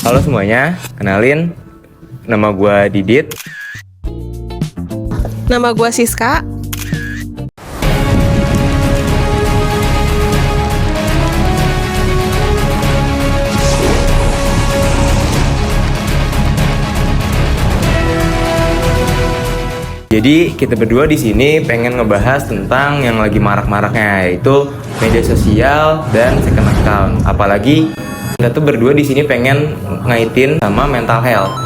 Halo semuanya, kenalin, nama gue Didit. Nama gue Siska. Jadi kita berdua di sini pengen ngebahas tentang yang lagi marak-maraknya, yaitu media sosial dan second account. Apalagi kita tuh berdua di sini pengen ngaitin sama mental health.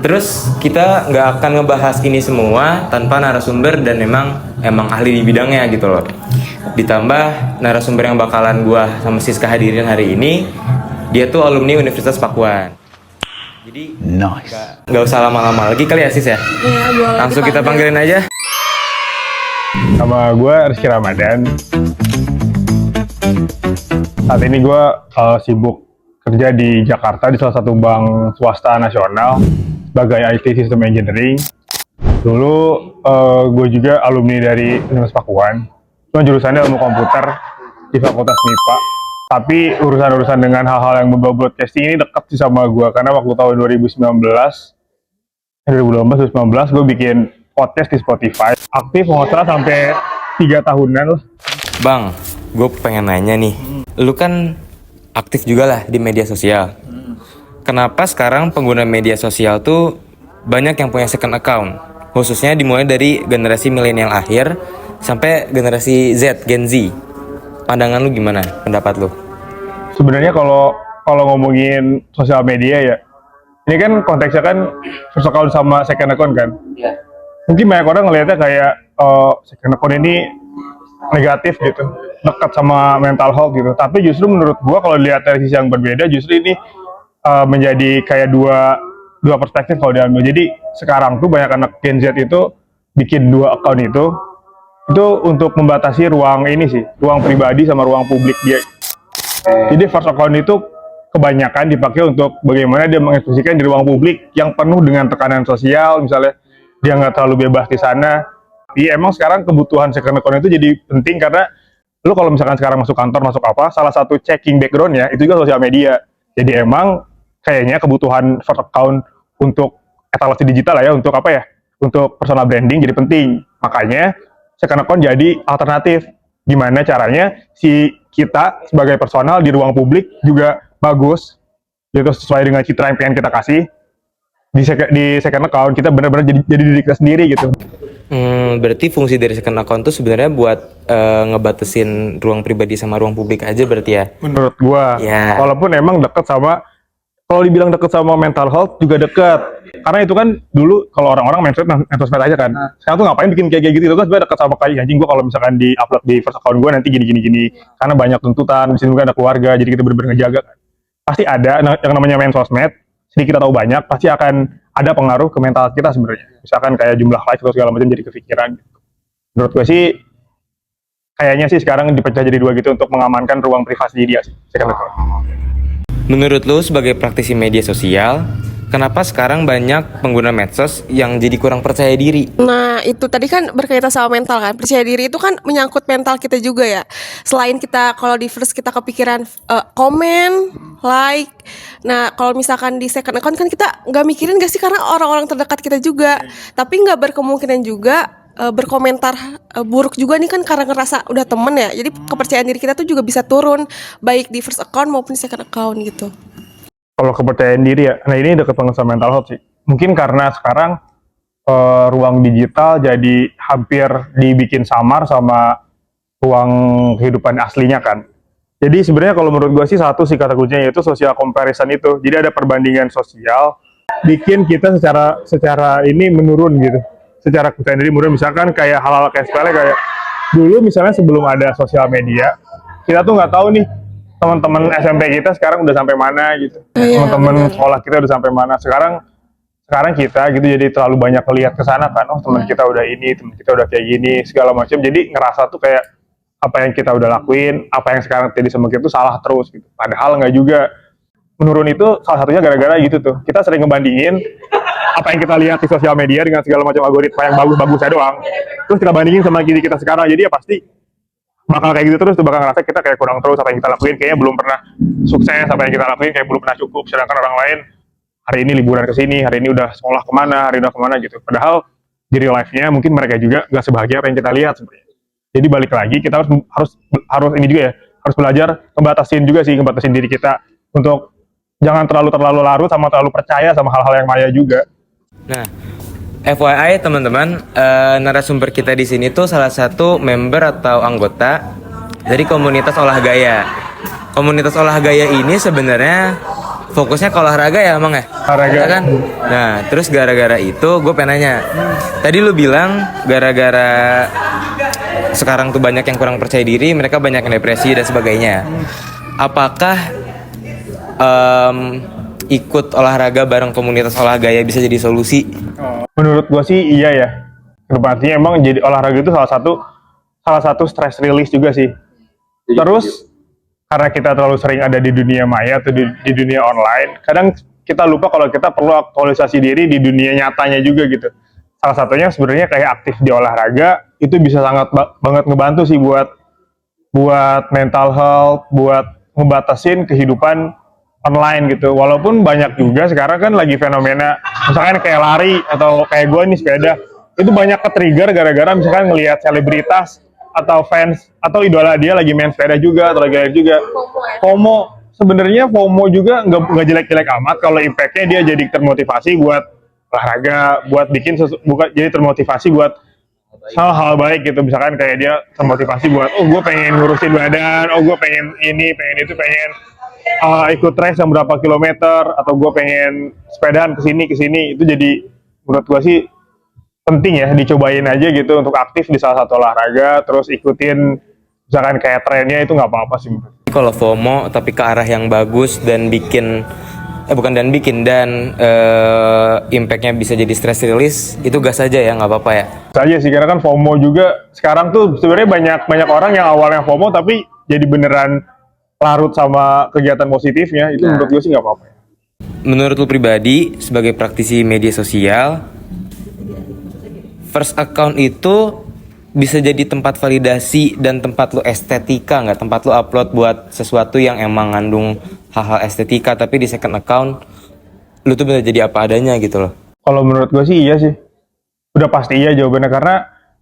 Terus kita nggak akan ngebahas ini semua tanpa narasumber dan emang ahli di bidangnya gitu loh. Ditambah narasumber yang bakalan gua sama Siska hadirin hari ini, dia tuh alumni Universitas Pakuan. Jadi nggak usah lama-lama lagi kali ya Sis ya. Iya, boleh Langsung kita dipanggil. panggilin aja. Nama gue Rizky Ramadan. Saat ini gue sibuk kerja di Jakarta di salah satu bank swasta nasional sebagai IT System Engineering. Dulu gue juga alumni dari Universitas Pakuan. Cuma jurusannya ilmu komputer di Fakultas MIPA. Tapi urusan-urusan dengan hal-hal yang berbau broadcasting ini dekat sih sama gue. Karena waktu tahun 2019 gue bikin podcast di Spotify. Aktif nggak salah sampai 3 tahunan lah. Bang, gue pengen nanya nih. Lu kan aktif juga lah di media sosial. Kenapa sekarang pengguna media sosial tuh banyak yang punya second account? Khususnya dimulai dari generasi milenial akhir sampai generasi Z, Gen Z. Pandangan lu gimana? Pendapat lu? Sebenarnya kalau ngomongin sosial media ya, ini kan konteksnya kan first account sama second account kan. Iya. Mungkin banyak orang ngelihatnya kayak second account ini negatif gitu, dekat sama mental health gitu. Tapi justru menurut gua kalau dilihat dari sisi yang berbeda, justru ini menjadi kayak dua perspektif kalau diambil. Jadi sekarang tuh banyak anak Gen Z itu bikin 2 account itu untuk membatasi ruang ini sih, ruang pribadi sama ruang publik dia. Jadi first account itu kebanyakan dipakai untuk bagaimana dia mengekspresikan di ruang publik yang penuh dengan tekanan sosial, misalnya dia nggak terlalu bebas di sana. Iya, emang sekarang kebutuhan second account itu jadi penting karena lu kalau misalkan sekarang masuk kantor, masuk apa, salah satu checking backgroundnya itu juga sosial media. Jadi emang kayaknya kebutuhan first account untuk etalase digital lah ya, untuk apa ya, untuk personal branding jadi penting. Makanya second account jadi alternatif. Gimana caranya si kita sebagai personal di ruang publik juga bagus, gitu, sesuai dengan citra yang pengen kita kasih. Di second account kita benar-benar jadi diri kita sendiri gitu. Berarti fungsi dari second account tuh sebenarnya buat ngebatasin ruang pribadi sama ruang publik aja berarti ya? Menurut gua, Ya. walaupun emang deket sama, kalau dibilang deket sama mental health juga deket. Karena itu kan dulu kalau orang-orang main sosmed aja kan. Sekarang tuh ngapain bikin kayak gitu, itu kan sebenarnya deket sama kayak anjing gua kalau misalkan di upload di first account gua nanti gini. Karena banyak tuntutan, di sini juga ada keluarga, jadi kita bener-bener ngejaga kan. Pasti ada yang namanya main sosmed, sedikit atau banyak pasti akan ada pengaruh ke mental kita sebenarnya. Misalkan kayak jumlah like atau segala macam jadi kepikiran. Menurut gue sih kayaknya sih sekarang dipecah jadi 2 gitu untuk mengamankan ruang privasi dia sih. Second account. Menurut lu sebagai praktisi media sosial, kenapa sekarang banyak pengguna medsos yang jadi kurang percaya diri? Nah, itu tadi kan berkaitan sama mental kan. Percaya diri itu kan menyangkut mental kita juga ya. Selain kita kalau di first kita kepikiran komen, like. Nah, kalau misalkan di second account kan kita nggak mikirin gak sih karena orang-orang terdekat kita juga. Tapi nggak berkemungkinan juga berkomentar buruk juga nih kan karena ngerasa udah temen ya. Jadi kepercayaan diri kita tuh juga bisa turun baik di first account maupun di second account gitu. Kalau kepercayaan diri ya, nah ini deket banget sama mental health sih. Mungkin karena sekarang ruang digital jadi hampir dibikin samar sama ruang kehidupan aslinya kan. Jadi sebenarnya kalau menurut gue sih satu sih kata kuncinya yaitu social comparison itu. Jadi ada perbandingan sosial, bikin kita secara ini menurun gitu. Secara kepercayaan diri menurun, misalkan kayak hal-hal kayak sepele kayak dulu misalnya sebelum ada sosial media, kita tuh nggak tahu nih teman-teman SMP kita sekarang udah sampai mana gitu. Iya, Teman-teman benar. sekolah kita udah sampai mana. Sekarang kita gitu jadi terlalu banyak lihat ke sana kan. Oh, teman kita udah ini, teman kita udah kayak gini, segala macam. Jadi ngerasa tuh kayak apa yang kita udah lakuin, apa yang sekarang terjadi sama kita tuh salah terus gitu. Padahal nggak juga. Menurun itu salah satunya gara-gara gitu tuh. Kita sering ngebandingin apa yang kita lihat di sosial media dengan segala macam algoritma yang bagus-bagusnya doang. Terus kita bandingin sama diri kita sekarang. Jadi ya pasti bakal kayak gitu terus tuh, bakal ngerasa kita kayak kurang terus, apa yang kita lakuin kayaknya belum pernah sukses, apa yang kita lakuin kayak belum pernah cukup, sedangkan orang lain hari ini liburan ke sini, hari ini udah sekolah kemana, hari ini udah kemana gitu. Padahal di real life-nya mungkin mereka juga nggak sebahagia apa yang kita lihat sebenarnya. Jadi balik lagi kita harus ini juga ya, harus belajar ngebatasin diri kita untuk jangan terlalu larut sama terlalu percaya sama hal-hal yang maya juga. Nah, FYI teman-teman, narasumber kita di sini tuh salah satu member atau anggota dari komunitas olah gaya. Komunitas olah gaya ini sebenarnya fokusnya ke olahraga ya, Emang ya? Olahraga. Ya kan? Nah, terus gara-gara itu gue pengen nanya. Tadi lu bilang gara-gara sekarang tuh banyak yang kurang percaya diri, mereka banyak yang depresi dan sebagainya. Apakah ikut olahraga bareng komunitas olah gaya bisa jadi solusi? Menurut gua sih iya ya. Artinya emang jadi olahraga itu salah satu stress release juga sih. Terus karena kita terlalu sering ada di dunia maya atau di dunia online, kadang kita lupa kalau kita perlu aktualisasi diri di dunia nyatanya juga gitu. Salah satunya sebenarnya kayak aktif di olahraga itu bisa sangat banget ngebantu sih buat mental health, buat ngebatasin kehidupan online gitu. Walaupun banyak juga sekarang kan lagi fenomena misalkan kayak lari atau kayak gue nih sepeda, itu banyak ke-trigger gara-gara misalkan ngelihat selebritas atau fans atau idola dia lagi main sepeda juga atau lagi lari juga. FOMO, sebenarnya FOMO juga nggak jelek-jelek amat kalau impact-nya dia jadi termotivasi buat olahraga, buat jadi termotivasi buat hal-hal baik gitu. Misalkan kayak dia termotivasi buat gue pengen ngurusin badan, gue pengen ini, pengen itu, pengen ikut race yang berapa kilometer, atau gue pengen sepedaan kesini, itu jadi menurut gue sih penting ya dicobain aja gitu untuk aktif di salah satu olahraga, terus ikutin misalkan kayak trennya, itu nggak apa-apa sih. Kalau FOMO tapi ke arah yang bagus dan impactnya bisa jadi stress release, itu gas aja ya, nggak apa-apa ya. Saja sih, karena kan FOMO juga sekarang tuh sebenarnya banyak orang yang awalnya FOMO tapi jadi beneran larut sama kegiatan positifnya, itu menurut gue sih nggak apa-apa. Menurut lu pribadi sebagai praktisi media sosial, first account itu bisa jadi tempat validasi dan tempat lu estetika nggak? Tempat lu upload buat sesuatu yang emang ngandung hal-hal estetika, tapi di second account lu tuh bisa jadi apa adanya gitu loh. Kalau menurut gue sih iya sih, udah pasti iya jawabannya,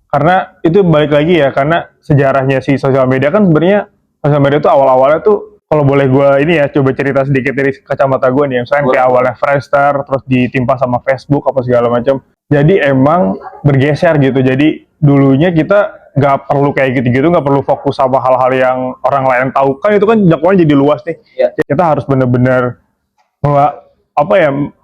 karena itu balik lagi ya, karena sejarahnya si sosial media kan sebenarnya sosial media tuh awal-awalnya tuh, kalau boleh gue ini ya coba cerita sedikit dari kacamata gue nih, misalnya kayak awalnya Friendster, terus ditimpa sama Facebook apa segala macam. Jadi emang bergeser gitu. Jadi dulunya kita nggak perlu kayak gitu-gitu, nggak perlu fokus sama hal-hal yang orang lain tahu, kan itu kan jangkauannya jadi luas nih. Kita harus bener-bener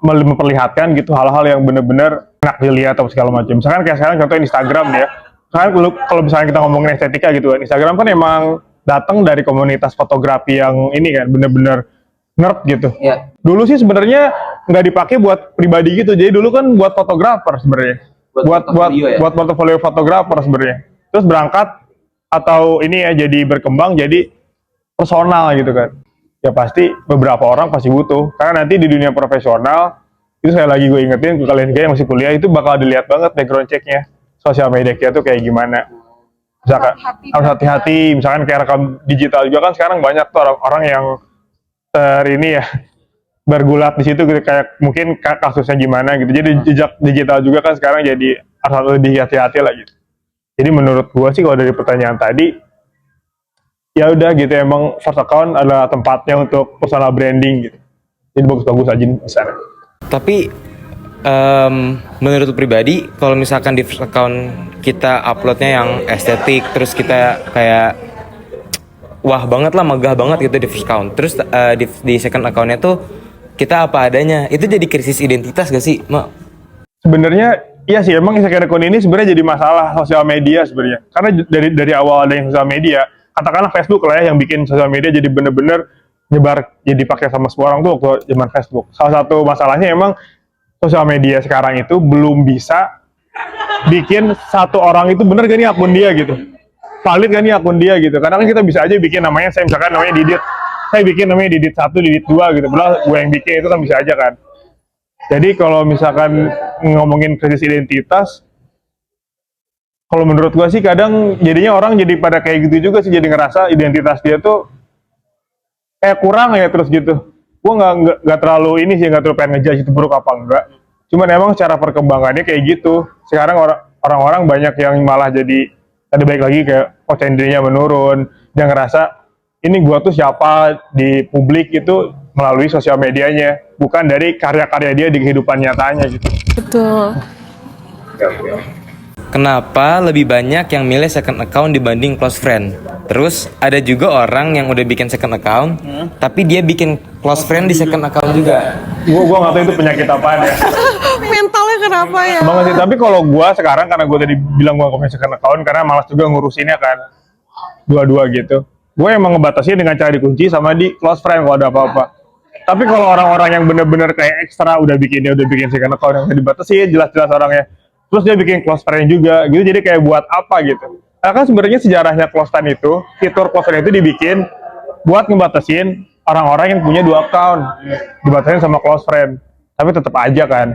memperlihatkan gitu hal-hal yang bener-bener enak dilihat atau segala macam. Misalkan kayak sekarang contoh Instagram ya. Misalkan kalau misalnya kita ngomongin estetika gitu kan, Instagram kan emang datang dari komunitas fotografi yang ini kan bener-bener nerd gitu. Yeah. Dulu sih sebenarnya nggak dipakai buat pribadi gitu. Jadi dulu kan buat fotografer sebenarnya. Buat portofolio fotografer sebenarnya. Terus berangkat atau ini ya jadi berkembang jadi personal gitu kan. Ya pasti beberapa orang pasti butuh. Karena nanti di dunia profesional itu saya lagi gue ingetin ke kalian yang masih kuliah, itu bakal dilihat banget background checknya sosial media kita tuh kayak gimana. Misalkan harus hati-hati, misalkan kayak rekam digital juga kan sekarang banyak tuh orang-orang yang bergulat di situ gitu, kayak mungkin kasusnya gimana gitu. Jadi jejak digital juga kan sekarang jadi harus lebih hati-hati lah gitu. Jadi menurut gua sih kalau dari pertanyaan tadi, ya udah gitu, emang first account adalah tempatnya untuk personal branding gitu. Jadi bagus-bagus aja di sana. Tapi menurut pribadi, kalau misalkan di first account kita uploadnya yang estetik, terus kita kayak wah banget lah, megah banget gitu di first account, terus di second accountnya tuh kita apa adanya, itu jadi krisis identitas gak sih, Mak? Sebenarnya iya sih, emang second account ini sebenarnya jadi masalah sosial media sebenarnya, karena dari awal ada yang sosial media, katakanlah Facebook lah ya yang bikin sosial media jadi bener-bener nyebar, jadi pakai sama semua orang tuh waktu zaman Facebook. Salah satu masalahnya emang sosial media sekarang itu belum bisa bikin satu orang itu bener gak nih akun dia gitu, valid gak nih akun dia gitu. Karena kan kita bisa aja bikin namanya, saya misalkan namanya Didit, saya bikin namanya Didit 1, Didit 2 gitu, padahal gue yang bikin, itu kan bisa aja kan. Jadi kalau misalkan ngomongin krisis identitas, Kalau menurut gua sih kadang jadinya orang jadi pada kayak gitu juga sih, jadi ngerasa identitas dia tuh kurang ya terus gitu. Gua nggak terlalu ini sih, nggak terlalu pengen ngejudge itu buruk apa enggak. Cuman emang cara perkembangannya kayak gitu. Sekarang orang-orang banyak yang malah jadi ada baik lagi kayak dirinya menurun. Dia ngerasa ini gua tuh siapa di publik itu melalui sosial medianya, bukan dari karya-karya dia di kehidupan nyatanya gitu. Betul. Kenapa lebih banyak yang milih second account dibanding close friend? Terus ada juga orang yang udah bikin second account, tapi dia bikin close friend di second account juga. Gua nggak tahu itu penyakit apaan ya. Mentalnya kenapa ya? Banget sih, tapi kalau gua sekarang karena gua tadi bilang gua punya second account karena malas juga ngurusinnya kan. Dua-dua gitu. Gue emang ngebatasin dengan cara dikunci sama di close friend kalau ada apa-apa. Tapi kalau orang-orang yang bener-bener kayak ekstra udah bikin second account yang udah dibatasin jelas-jelas orangnya. Terus dia bikin close friend juga gitu, jadi kayak buat apa gitu. Nah kan sebenarnya sejarahnya close friend itu, fitur close friend itu dibikin buat ngebatasin orang-orang yang punya 2 account. Dibatasin sama close friend. Tapi tetap aja kan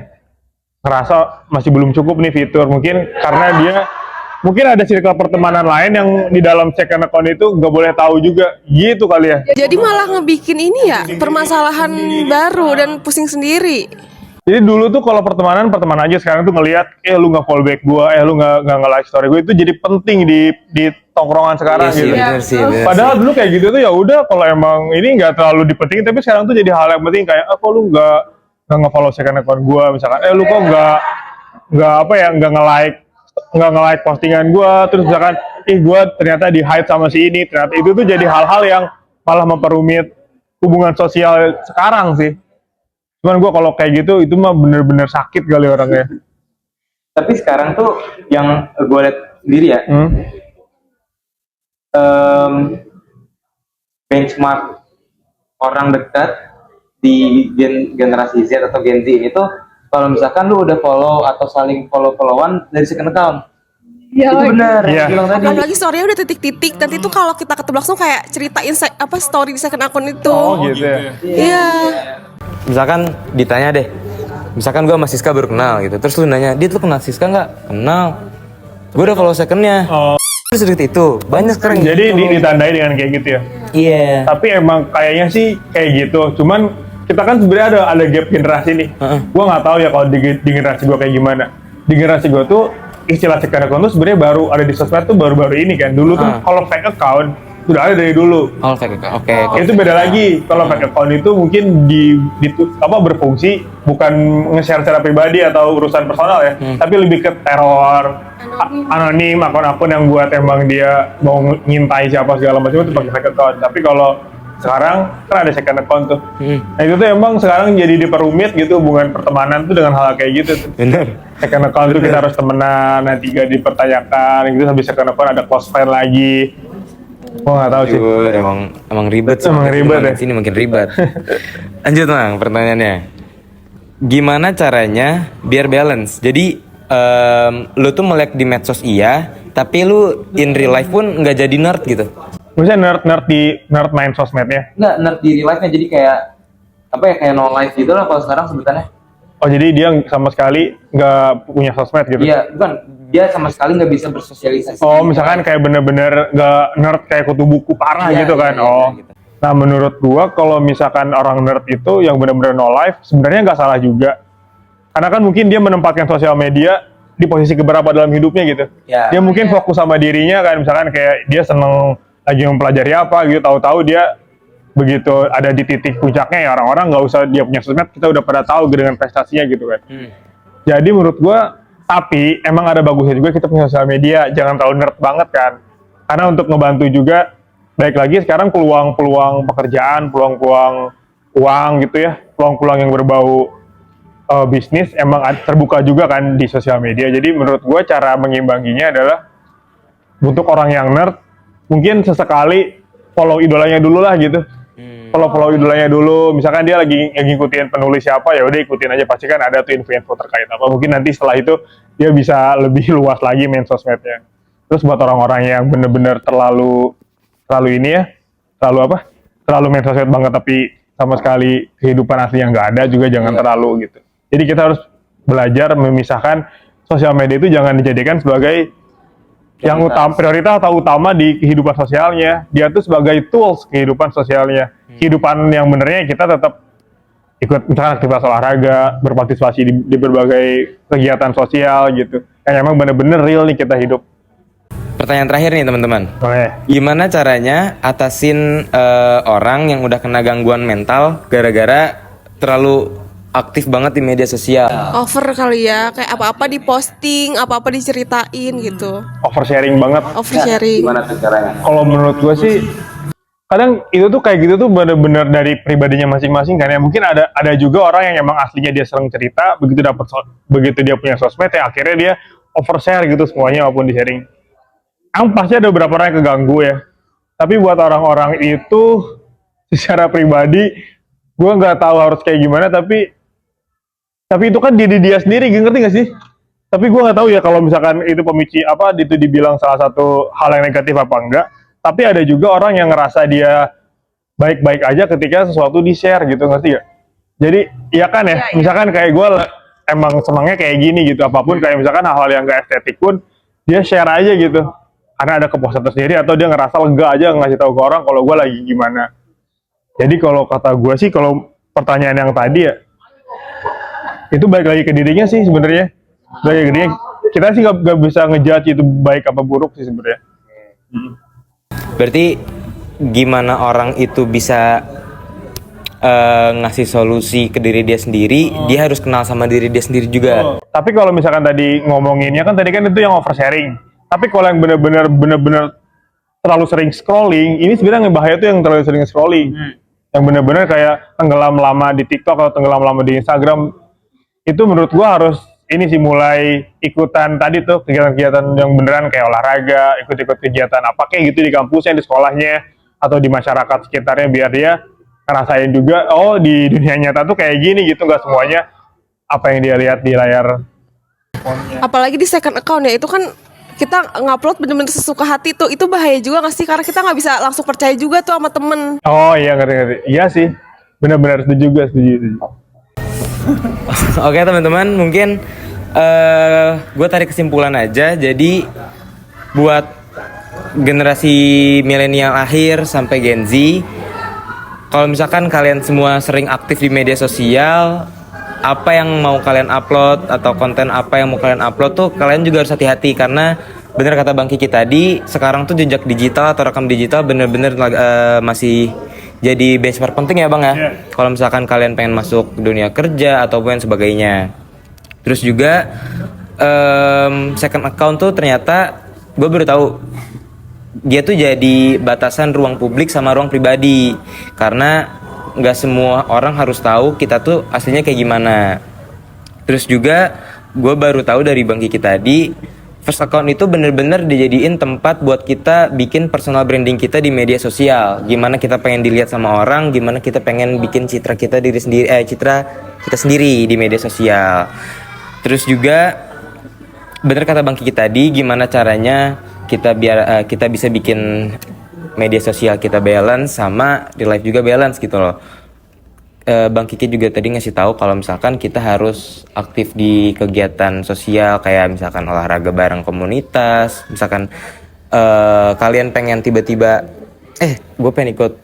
ngerasa masih belum cukup nih fitur, mungkin karena dia mungkin ada circle pertemanan lain yang di dalam second account itu nggak boleh tahu juga gitu kali ya. Jadi malah ngebikin ini ya permasalahan baru dan pusing sendiri. Jadi dulu tuh kalau pertemanan aja, sekarang tuh ngelihat lu nggak follow back gua, lu nggak like story gue, itu jadi penting di tongkrongan sekarang gitu. Bener Padahal dulu kayak gitu tuh ya udah, kalau emang ini nggak terlalu dipentingin, tapi sekarang tuh jadi hal yang penting kayak kok lu nggak nge-follow second account gua misalkan, lu kok nggak apa ya nggak nge-like postingan gua, terus misalkan gua ternyata di hide sama si ini, ternyata itu tuh jadi hal-hal yang malah memperumit hubungan sosial sekarang sih. Cuman gue kalau kayak gitu itu mah bener-bener sakit kali orangnya. Tapi sekarang tuh yang gue lihat sendiri ya, benchmark orang dekat di generasi Z atau Gen Z ini tuh kalau misalkan lu udah follow atau saling follow-followan dari second account. Iya, itu benar Iya. yang bilang tadi. apalagi story-nya udah titik-titik, nanti tuh kalau kita ketemu langsung kayak ceritain story di second account itu. Oh gitu ya. Iya. Misalkan ditanya deh, misalkan gue sama Siska baru kenal gitu, terus lu nanya, "Dit, lu kenal Siska nggak?" "Kenal, gue udah follow secondnya." Oh. Terus itu banyak sekarang. Jadi gitu. ditandai dengan kayak gitu ya. Iya. Tapi emang kayaknya sih kayak gitu. Cuman kita kan sebenarnya ada gap generasi nih. Gua nggak tahu ya kalau di generasi gua kayak gimana. Di generasi gua tuh istilah second account tuh sebenarnya baru ada di sosmed tuh baru-baru ini kan. Dulu tuh kalau fake account sudah ada dari dulu. Oh, fake account. Oke. Itu beda lagi. Kalau fake account itu mungkin berfungsi bukan nge-share secara pribadi atau urusan personal ya, tapi lebih ke teror, anonim, akun-akun yang buat emang dia mau ngintai siapa segala macam itu pakai fake account. Tapi kalau sekarang kan ada second account tuh. Nah itu tuh emang sekarang jadi diperumit gitu hubungan pertemanan tuh dengan hal kayak gitu tuh. Bener. Second account tuh kita harus temenan, nanti gak dipertanyakan, gitu habis second account ada close friend lagi. Gua nggak tahu sih. Emang ribet sih. Emang ribet ya? Sini makin ribet. Lanjut Mang, pertanyaannya. Gimana caranya biar balance? Jadi lu tuh melek di medsos iya, tapi lu in real life pun nggak jadi nerd gitu. Maksudnya nerd main sosmednya? Nggak nerd di real life-nya, jadi kayak apa ya, kayak no life gitu lah kalau sekarang sebutannya. Oh jadi dia sama sekali nggak punya sosmed gitu? Iya, bukan. Dia sama sekali nggak bisa bersosialisasi. Oh misalkan kayak bener-bener nggak nerd kayak kutu buku parah Iya, gitu kan? iya, Oh. gitu. Nah menurut gua kalau misalkan orang nerd itu yang bener-bener no life sebenarnya nggak salah juga. Karena kan mungkin dia menempatkan sosial media di posisi keberapa dalam hidupnya gitu. Ya. Dia mungkin fokus sama dirinya kan, misalkan kayak dia seneng lagi mempelajari apa gitu, tahu-tahu dia begitu ada di titik puncaknya ya orang-orang nggak usah dia punya sosmed, kita udah pada tahu dengan prestasinya gitu kan. Jadi menurut gua, tapi emang ada bagusnya juga kita punya sosial media, jangan terlalu nerd banget kan. Karena untuk ngebantu juga, baik lagi sekarang peluang-peluang pekerjaan, peluang-peluang uang gitu ya, peluang-peluang yang berbau bisnis emang terbuka juga kan di sosial media. Jadi menurut gua cara mengimbanginya adalah untuk orang yang nerd, mungkin sesekali follow idolanya dulu lah gitu. Follow idolanya dulu, misalkan dia lagi ngikutin penulis siapa, ya udah ikutin aja, pasti kan ada tuh info-info terkait apa. Mungkin nanti setelah itu dia bisa lebih luas lagi main sosmednya. Terus buat orang-orang yang bener-bener terlalu ini ya, terlalu main sosmed banget tapi sama sekali kehidupan aslinya nggak ada juga, jangan terlalu gitu. Jadi kita harus belajar memisahkan sosial media itu, jangan dijadikan sebagai yang prioritas atau utama di kehidupan sosialnya. Dia tuh sebagai tools kehidupan sosialnya. Kehidupan yang benernya kita tetap ikut misalkan aktivitas olahraga, berpartisipasi di berbagai kegiatan sosial gitu. Yang emang bener-bener real nih kita hidup. Pertanyaan terakhir nih teman-teman. Oke. Gimana caranya atasin orang yang udah kena gangguan mental gara-gara terlalu aktif banget di media sosial? Over kali ya, kayak apa-apa diposting, apa-apa diceritain gitu. Oversharing banget. Oversharing. Gimana tuh caranya? Kalau menurut gue sih kadang itu tuh kayak gitu tuh bener-bener dari pribadinya masing-masing kan ya. Mungkin ada juga orang yang emang aslinya dia sering cerita, begitu dia punya sosmed ya akhirnya dia overshare gitu semuanya walaupun di sharing. Pasti ada beberapa orang yang keganggu ya. Tapi buat orang-orang itu secara pribadi gue nggak tahu harus kayak gimana, tapi itu kan diri dia sendiri, ngerti gak sih? Tapi gue nggak tahu ya kalau misalkan itu pemicu apa, itu dibilang salah satu hal yang negatif apa enggak. Tapi ada juga orang yang ngerasa dia baik-baik aja ketika sesuatu di-share gitu, ngerti gak? Jadi iya kan ya, misalkan kayak gue emang senangnya kayak gini gitu, apapun kayak misalkan hal-hal yang gak estetik pun dia share aja gitu. Karena ada kepuasan tersendiri atau dia ngerasa lega aja ngasih tahu ke orang kalau gue lagi gimana. Jadi kalau kata gue sih, kalau pertanyaan yang tadi ya, itu balik lagi ke dirinya sih sebenarnya. Balik ke dirinya. Kita sih gak bisa ngejudge itu baik apa buruk sih sebenarnya. Berarti gimana orang itu bisa ngasih solusi ke diri dia sendiri, dia harus kenal sama diri dia sendiri juga. Tapi kalau misalkan tadi ngomonginnya kan tadi kan itu yang oversharing. Tapi kalau yang benar-benar terlalu sering scrolling, ini sebenarnya yang bahaya tuh yang terlalu sering scrolling. Yang benar-benar kayak tenggelam lama di TikTok atau tenggelam lama di Instagram. Itu menurut gua harus ini sih mulai ikutan tadi tuh kegiatan-kegiatan yang beneran kayak olahraga, ikut-ikut kegiatan apa kayak gitu di kampusnya, di sekolahnya, atau di masyarakat sekitarnya biar dia ngerasain juga, oh di dunia nyata tuh kayak gini gitu, nggak semuanya apa yang dia lihat di layar handphonenya. Apalagi di second account ya, itu kan kita ngupload bener-bener sesuka hati tuh, itu bahaya juga gak sih? Karena kita nggak bisa langsung percaya juga tuh sama temen. Oh iya, ngerti. Iya sih, benar-benar setuju. Oke teman-teman, mungkin gue tarik kesimpulan aja. Jadi buat generasi milenial akhir sampai Gen Z, kalau misalkan kalian semua sering aktif di media sosial, apa yang mau kalian upload atau konten apa yang mau kalian upload tuh kalian juga harus hati-hati, karena bener kata Bang Kiki tadi, sekarang tuh jejak digital atau rekam digital bener-bener masih jadi benchmark penting ya Bang ya. Kalau misalkan kalian pengen masuk dunia kerja ataupun sebagainya. Terus juga second account tuh ternyata gue baru tahu dia tuh jadi batasan ruang publik sama ruang pribadi, karena nggak semua orang harus tahu kita tuh aslinya kayak gimana. Terus juga gue baru tahu dari Bang Kiki tadi, first account itu bener-bener dijadiin tempat buat kita bikin personal branding kita di media sosial. Gimana kita pengen dilihat sama orang, gimana kita pengen bikin citra kita citra kita sendiri di media sosial. Terus juga bener kata Bang Kiki tadi, gimana caranya kita biar kita bisa bikin media sosial kita balance sama di live juga balance gitu loh. Bang Kiki juga tadi ngasih tahu kalau misalkan kita harus aktif di kegiatan sosial kayak misalkan olahraga bareng komunitas. Misalkan kalian pengen tiba-tiba gue pengen ikut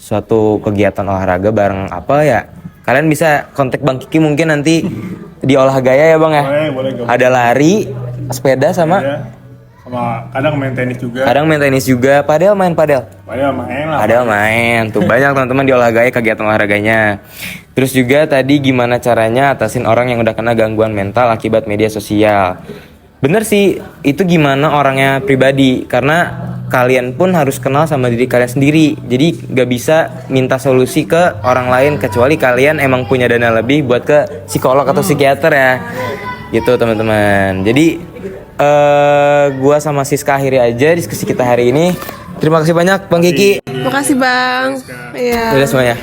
suatu kegiatan olahraga bareng apa ya, kalian bisa kontak Bang Kiki mungkin nanti di Olah Gaya ya Bang ya. Boleh. Ada lari, sepeda sama kadang main tenis juga. Padel main. Padel main. Tuh banyak teman-teman di Olah Gaya kegiatan olahraganya. Terus juga tadi gimana caranya atasin orang yang udah kena gangguan mental akibat media sosial. Bener sih, itu gimana orangnya pribadi, karena kalian pun harus kenal sama diri kalian sendiri. Jadi gak bisa minta solusi ke orang lain kecuali kalian emang punya dana lebih buat ke psikolog atau psikiater ya. Gitu teman-teman. Jadi gua sama Siska akhiri aja diskusi kita hari ini. Terima kasih banyak Bang Kiki. Makasih Bang. Iya. Udah semuanya.